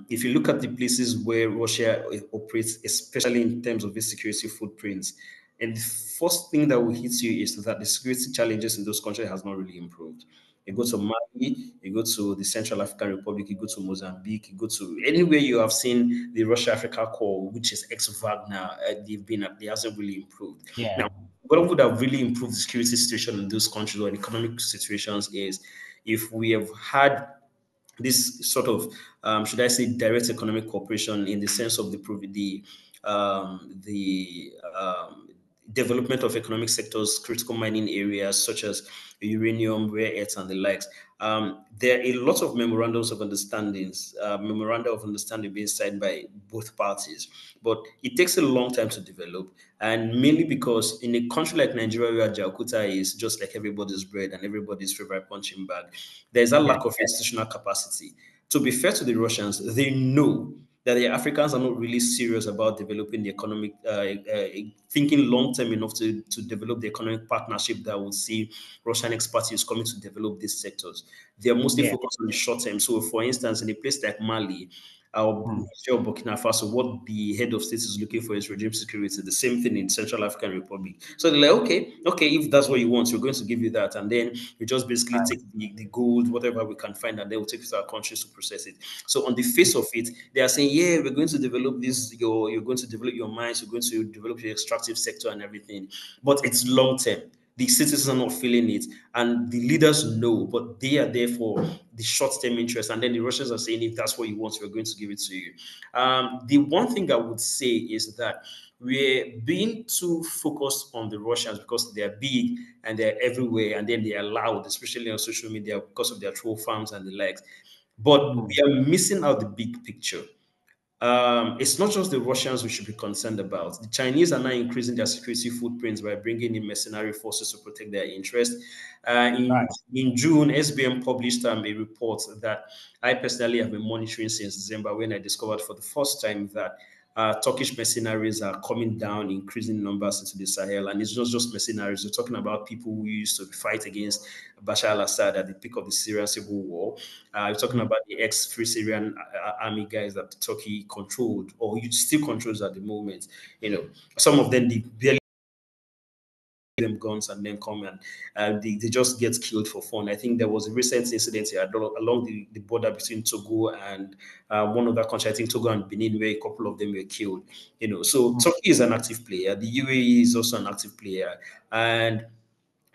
If you look at the places where Russia operates, especially in terms of its security footprints, and the first thing that will hit you is that the security challenges in those countries has not really improved. You go to Mali, you go to the Central African Republic, you go to Mozambique, you go to anywhere you have seen the Russia-Africa Corps, which is ex-Wagner, they hasn't really improved. Yeah. Now, what would have really improved the security situation in those countries or economic situations is if we have had this sort of, should I say, direct economic cooperation in the sense of the development of economic sectors, critical mining areas such as uranium, rare earths, and the likes. There are a lot of memoranda of understanding being signed by both parties, but it takes a long time to develop, and mainly because in a country like Nigeria, where Jakarta is just like everybody's bread and everybody's favorite punching bag, there's a Yeah. lack of institutional capacity. To be fair to the Russians, they know that the Africans are not really serious about developing the economic, thinking long term enough to develop the economic partnership that will see Russian expertise coming to develop these sectors. They are mostly Yeah. focused on the short term. So, for instance, in a place like Mali, or Mm. Niger or Burkina Faso, what the head of state is looking for is regime security. The same thing in Central African Republic. So they're like, okay, if that's what you want, we're going to give you that, and then we just basically Right. take the gold, whatever we can find, and then we'll take it to our countries to process it. So on the face of it, they are saying, yeah, we're going to develop this. You're going to develop your mines. You're going to develop your extractive sector and everything, but it's long term. The citizens are not feeling it, and the leaders know, but they are there for the short-term interest. And then the Russians are saying, if that's what you want, we're going to give it to you. The one thing I would say is that we're being too focused on the Russians because they're big and they're everywhere, and then they are loud, especially on social media because of their troll farms and the likes. But we Mm. are missing out the big picture. It's not just the Russians we should be concerned about. The Chinese are now increasing their security footprints by bringing in mercenary forces to protect their interests. Right. In June, SBM published a report that I personally have been monitoring since December, when I discovered for the first time that Turkish mercenaries are coming down, increasing numbers into the Sahel. And it's not just mercenaries. We're talking about people who used to fight against Bashar al-Assad at the peak of the Syrian civil war. We're talking Mm. about the ex-Free Syrian army guys that Turkey controlled, or still controls at the moment. Some of them, they barely them guns and then come and they just get killed for fun. I think there was a recent incident here along the border between Togo and one other country, I think Togo and Benin, where a couple of them were killed. So Mm. Turkey is an active player. The UAE is also an active player. And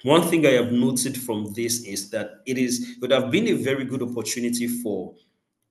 one thing I have noted from this is that it would have been a very good opportunity for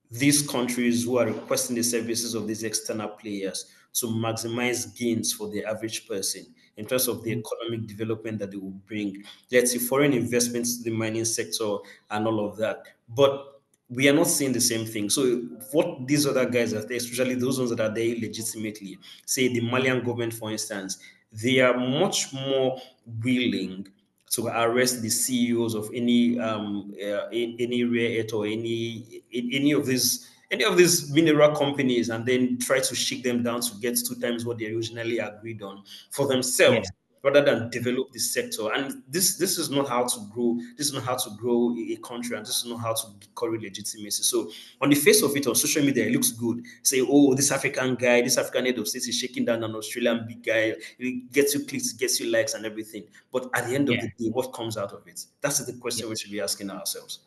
these countries who are requesting the services of these external players to maximize gains for the average person in terms of the Mm. economic development that they will bring. Let's see, foreign investments to the mining sector and all of that. But we are not seeing the same thing. So what these other guys are, especially those ones that are there legitimately, say the Malian government, for instance, they are much more willing to arrest the CEOs of any rare earth or any of these mineral companies, and then try to shake them down to get two times what they originally agreed on for themselves, Yeah. rather than develop the sector. And this is not how to grow. This is not how to grow a country, and this is not how to curry legitimacy. So on the face of it, on social media, it looks good. Say, oh, this African guy, this African head of state is shaking down an Australian big guy. It gets you clicks, gets you likes and everything. But at the end of Yeah. the day, what comes out of it? That's the Yeah. question we should be asking ourselves.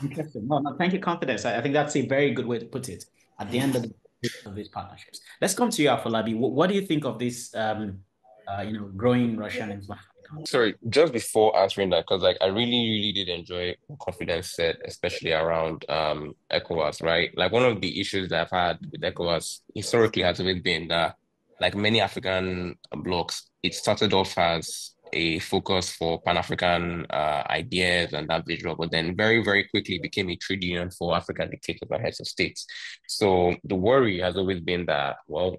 Interesting. No, no, thank you, confidence. I think that's a very good way to put it. At the end of these partnerships, let's come to you, Afolabi. What do you think of this, growing Russian influence? Sorry, just before answering that, because like I really, really did enjoy what Confidence said, especially around ECOWAS, right? Like one of the issues that I've had with ECOWAS historically has always been that like many African blocs, it started off as a focus for Pan-African ideas and that visual, but then very, very quickly became a trade union for African dictators and heads of states. So the worry has always been that, well,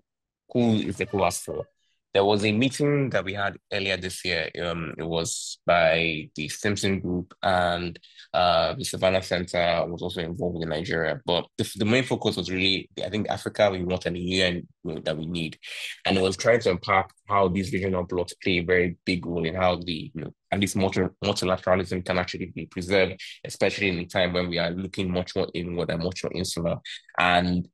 who is ECOWAS for? There was a meeting that we had earlier this year. It was by the Simpson Group, and the Savannah Center was also involved in Nigeria. But the main focus was really, I think, Africa we want and the UN that we need. And it was trying to unpack how these regional blocks play a very big role in how at least multilateralism can actually be preserved, especially in a time when we are looking much more inward and much more insular. And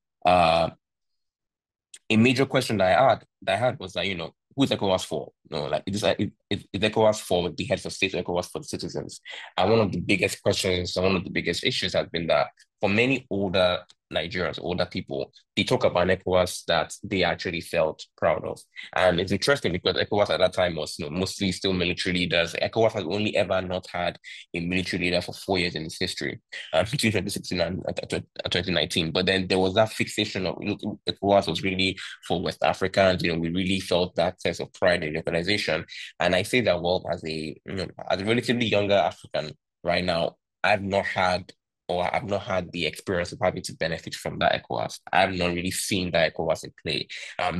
a major question that I had was that, who's ECOWAS for? Like is ECOWAS for the heads of state, or ECOWAS for the citizens? And one of the biggest questions and one of the biggest issues has been that for many older Nigerians, older people, they talk about ECOWAS that they actually felt proud of. And it's interesting because ECOWAS at that time was, mostly still military leaders. ECOWAS has only ever not had a military leader for 4 years in its history, between 2016 and 2019. But then there was that fixation of, ECOWAS was really for West Africans. We really felt that sense of pride in the organization. And I say that, well, as a relatively younger African right now, I've not had the experience of having to benefit from that ECOWAS. I've not really seen that ECOWAS in play.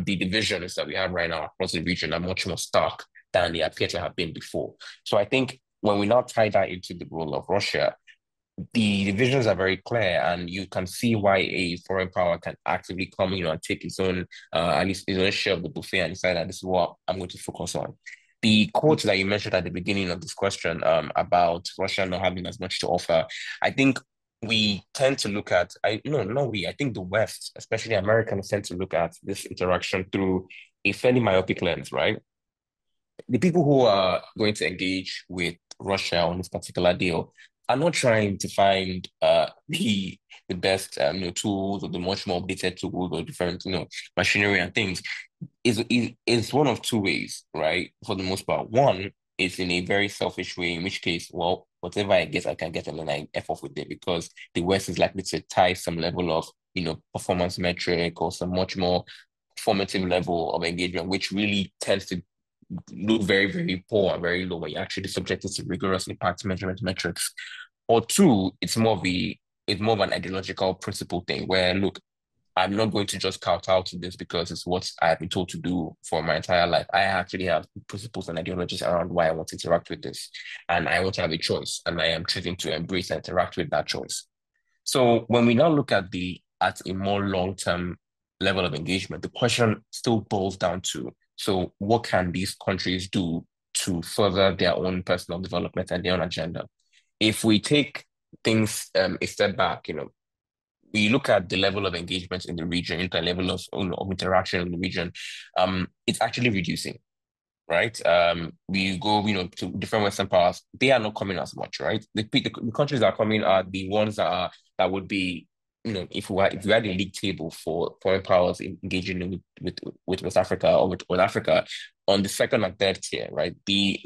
The divisions that we have right now across the region are much more stark than they appear to have been before. So I think when we now tie that into the role of Russia, the divisions are very clear, and you can see why a foreign power can actively come, and take its own, at least its own share of the buffet and decide that this is what I'm going to focus on. The quote that you mentioned at the beginning of this question, about Russia not having as much to offer, I think we tend to look at, I think the West, especially Americans, tend to look at this interaction through a fairly myopic lens, right? The people who are going to engage with Russia on this particular deal are not trying to find the best tools, or the much more updated tools, or different machinery and things. Is one of two ways, right? For the most part, one is in a very selfish way, in which case, well, whatever I get, I can get, and then I F off with it, because the West is likely to tie some level of performance metric or some much more formative level of engagement, which really tends to look very, very poor and very low when you're actually subjected to rigorous impact measurement metrics. Or two, it's more of an ideological principle thing where, look, I'm not going to just kowtow to this because it's what I've been told to do for my entire life. I actually have principles and ideologies around why I want to interact with this. And I want to have a choice. And I am choosing to embrace and interact with that choice. So when we now look at a more long-term level of engagement, the question still boils down to, so what can these countries do to further their own personal development and their own agenda? If we take things a step back, we look at the level of engagement in the region, the level of interaction in the region, it's actually reducing, right? We go, to different Western powers, they are not coming as much, right? The countries that are coming are the ones that would be, if we had a league table for foreign powers engaging with West Africa or with Africa on the second and third tier, right? The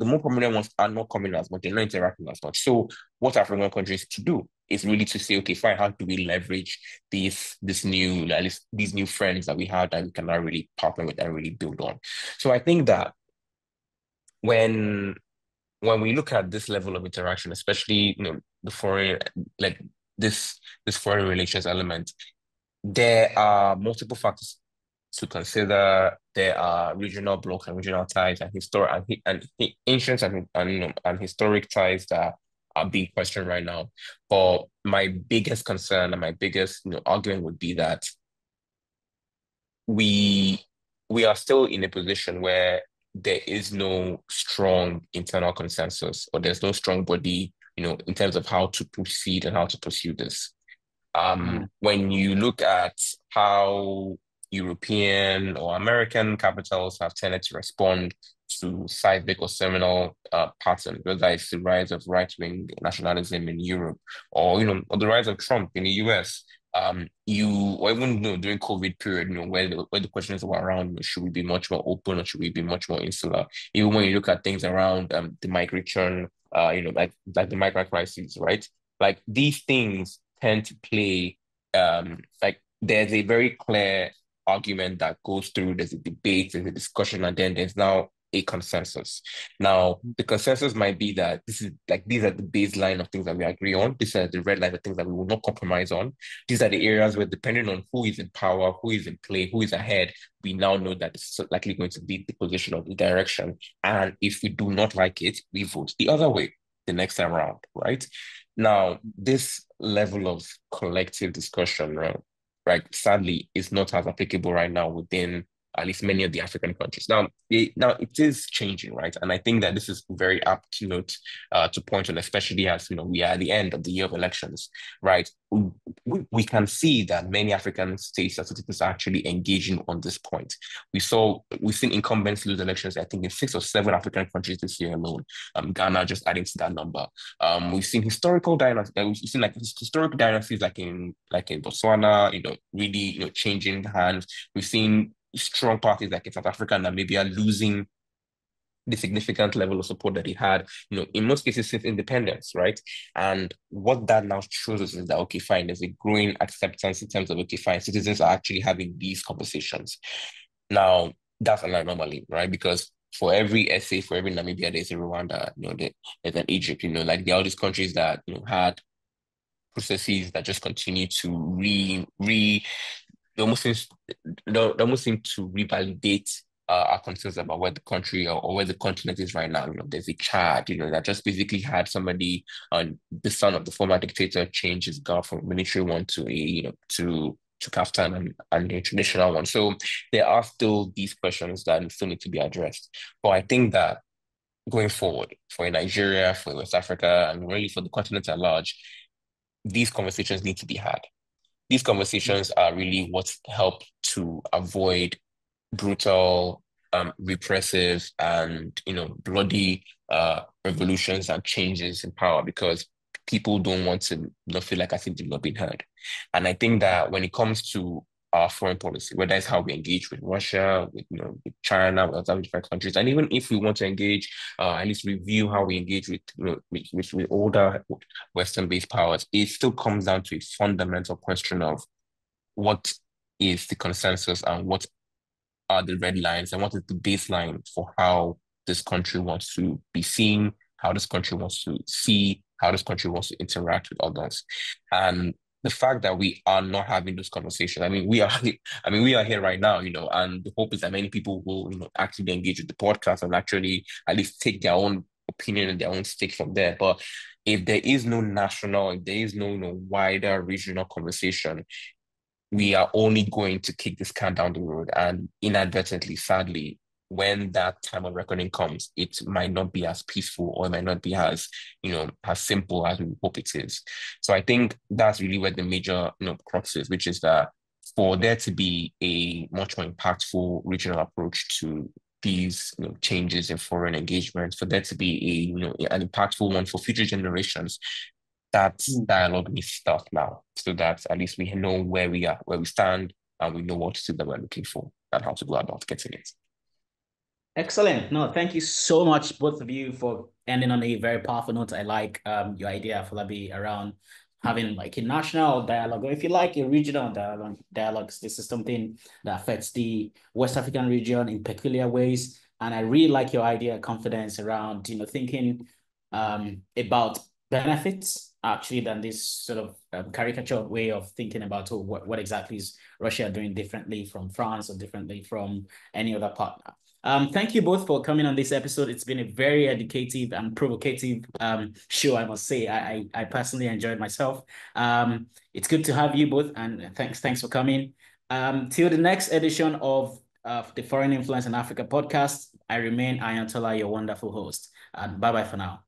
more prominent ones are not coming as much, they're not interacting as much. So what African countries to do is really to say, okay, fine, how do we leverage this new, at least these new friends that we have that we can now really partner with and really build on? So I think that when we look at this level of interaction, especially the foreign, like this foreign relations element, there are multiple factors to consider. There are regional blocks and regional ties, and ancient and historic ties that are being questioned right now. But my biggest concern and my biggest argument would be that we are still in a position where there is no strong internal consensus, or there's no strong body, in terms of how to proceed and how to pursue this. When you look at how European or American capitals have tended to respond to cyclic or seminal pattern, whether it's the rise of right-wing nationalism in Europe, or or the rise of Trump in the US, or even during COVID period, where the questions were around, should we be much more open or should we be much more insular? Even when you look at things around the migration, like the migrant crisis, right? Like these things tend to play, like there's a very clear argument that goes through, there's a debate, there's a discussion, and then there's now a consensus. Now, the consensus might be that these are the baseline of things that we agree on. These are the red lines of things that we will not compromise on. These are the areas where, depending on who is in power, who is in play, who is ahead, we now know that this is likely going to be the position of the direction. And if we do not like it, we vote the other way the next time around, right? Now, this level of collective discussion, right, sadly, is not as applicable right now within at least many of the African countries. Now, it is changing, right? And I think that this is very apt to note, to point on, especially as we are at the end of the year of elections, right? We can see that many African states and cities are actually engaging on this point. We've seen incumbents lose elections, I think, in 6 or 7 African countries this year alone. Ghana just adding to that number. We've seen historical dynasties. We've seen historical dynasties like in Botswana, really changing hands. We've seen strong parties like in South Africa and Namibia losing the significant level of support that it had, in most cases since independence, right? And what that now shows us is that, okay, fine, there's a growing acceptance in terms of, okay, fine, citizens are actually having these conversations. Now, that's an anomaly, right? Because for every essay, for every Namibia, there's a Rwanda, there's an Egypt, like there are all these countries that, had processes that just continue to they almost seem to revalidate our concerns about where the country or where the continent is right now. There's a Chad, that just basically had somebody, the son of the former dictator, change his guard from a military one to to kaftan and a traditional one. So there are still these questions that still need to be addressed. But I think that going forward, for Nigeria, for West Africa, and really for the continent at large, these conversations need to be had. These conversations are really what help to avoid brutal, repressive, and bloody revolutions and changes in power, because people don't want to not feel like I think they've not been heard. And I think that when it comes to our foreign policy, whether it's how we engage with Russia, with China, with other different countries, and even if we want to engage, at least review how we engage with with older Western-based powers, it still comes down to a fundamental question of what is the consensus and what are the red lines and what is the baseline for how this country wants to be seen, how this country wants to see, how this country wants to interact with others. And the fact that we are not having those conversations, we are here right now, and the hope is that many people will, actually engage with the podcast and actually at least take their own opinion and their own stake from there. But if there is no national, if there is no wider regional conversation, we are only going to kick this can down the road. And inadvertently, sadly, when that time of reckoning comes, it might not be as peaceful, or it might not be as, as simple as we hope it is. So I think that's really where the major, crux is, which is that for there to be a much more impactful regional approach to these changes in foreign engagement, for there to be an impactful one for future generations, that dialogue needs to start now, so that at least we know where we are, where we stand, and we know what to do that we're looking for and how to go about getting it. Excellent. No, thank you so much, both of you, for ending on a very powerful note. I like your idea, Falabi, around having like a national dialogue, or if you like, a regional dialogues. This is something that affects the West African region in peculiar ways. And I really like your idea, confidence around, thinking about benefits actually than this sort of caricature way of thinking about what exactly is Russia doing differently from France or differently from any other partner. Thank you both for coming on this episode. It's been a very educative and provocative show, I must say. I personally enjoyed myself. It's good to have you both, and thanks for coming. Till the next edition of the Foreign Influence in Africa podcast, I remain Ayantola, your wonderful host. And bye-bye for now.